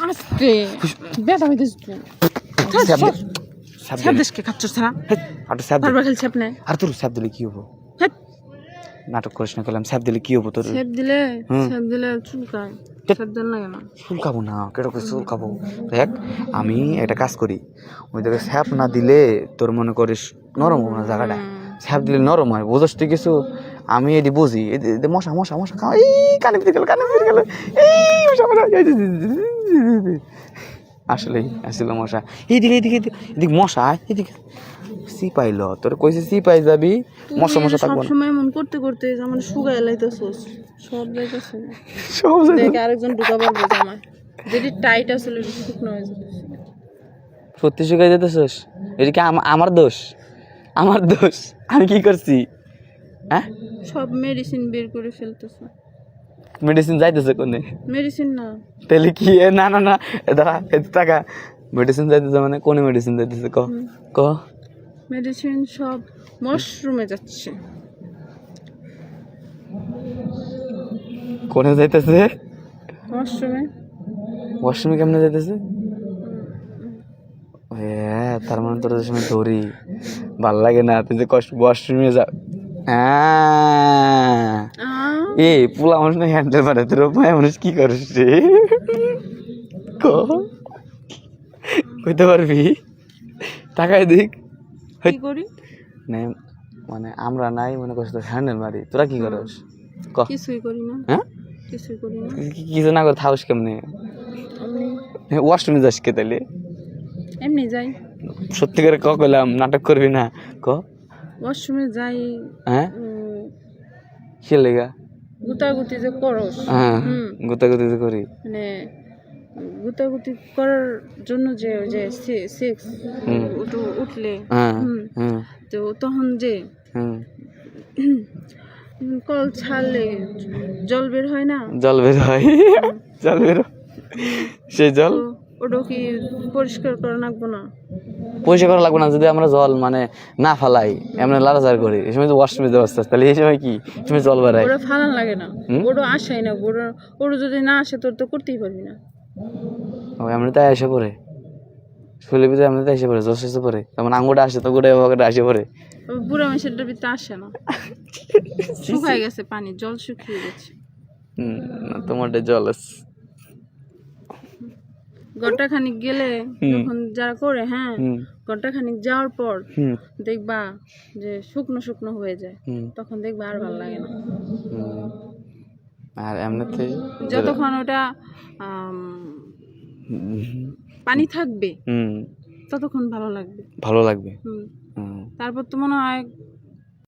আস্তে ব্যথা হইতেছে স্যাপ দেশকে খাচ্ছস না বারবার খেলছি আপনি আর তোর স্যাপ দিলে কি হবো নাটক করিস না খেলাম স্যাপ দিলে কি হবো তোর স্যাপ দিলে চুলকায় স্যাপ দিলে লাগে না চুলকাবো না কেটে চুলকাবো দেখ আমি একটা কাজ করি ওই জায়গায় স্যাপ না দিলে তোর মনে করিস নরম হবো না জায়গাটা স্যাপ দিলে নরম হয় বুঝস তুই কিছু আমি এটি বুঝি মশা মশা মশা খাওয়া এই কানে ফিরে গেল এই মশা মশা আসলেই আসছিল মশা এইদিকে এইদিকে এদিকে মশা এদিকে সিপাইল তোর কইছে সিপাই যাবি মশা মশা থাকবো না সময় মন করতে করতে যেমন শুকায় লাইতেছস সব যাইতেছে সব দেখে আরেকজন ঢুকাবার বোঝা আমার যেটি টাইট আসলে শুকনো হয়ে যাচ্ছে সত্যি শুকাই যেতেছস এটা কি আমার দোষ আমি কি করছি হ্যাঁ সব মেডিসিন বের করে ফেলতেছে মেডিসিন যাইতেছে কোনে মেডিসিন না তাহলে কি না না না দাঁড়া এত টাকা মেডিসিন যাইতেছে মানে কোনে মেডিসিন যাইতেছে ক মেডিসিন সব মশরুমে যাচ্ছে কোনে যাইতেছে ওয়াশরুমে কেমনে যাইতেছে তার মানে তোর সময় ধরি ভাল লাগে না তুই যে ওয়াশরুমে যা এই পোলা মানুষ না হ্যান্ডেল মারে তোর মায়া মানুষ কি করিস রে কইতে পারবি টাকায় দিক কি করি মানে আমরা নাই মনে করছিস তোর হ্যান্ডেল মারি তোরা কি করস কিছুই করি না হ্যাঁ কিছুই করি না কিছু না করে থাকস কেমনে ওয়াশরুমে যাস কে তাইলে এমনি যাই সত্যি করে কইলাম নাটক করবি না ওয়াশরুমে যাই হ্যাঁ কি লেগা গুতাগুতি যে করস হ্যাঁ গুতাগুতি যে করি মানে গুতাগুতি করার জন্য যে সেক্স উঠলে তো তখন যে কল ছাড়লে জল বের হয় না জল বের সেই জল ওটা কি পরিষ্কার করা লাগবো না পরিষ্কার করা লাগবে না যদি আমরা জল মানে না ফালাই এমনি লাড়াচাড়া করি এই সময় তো ওয়াশরুমে যাওয়া তাহলে এই সময় কি সময় জল বেড়ায় ওরা ফালান লাগে না ওটা আসাই না ওরা যদি না আসে তোর তো করতেই পারবি না এমনিতে এসে পড়ে শরীরের ভিতরে এমনিতে এসে পড়ে জল এসে পড়ে তেমন আঙুটা আসে তো গোটা আসে পড়ে বুড়া মানুষের ভিতরে আসে না শুকায় গেছে পানি জল শুকিয়ে গেছে তোমার জল আছে ঘন্টা খানিক গেলে যখন যারা করে ঘন্টা খানিক যাওয়ার পর দেখবা যে শুকনো শুকনো হয়ে যায় তখন দেখবা আর ভালো লাগে না আর এমনিতে যতক্ষণ ওটা পানি থাকবে ততক্ষণ ভালো লাগবে তারপর তো মনে হয়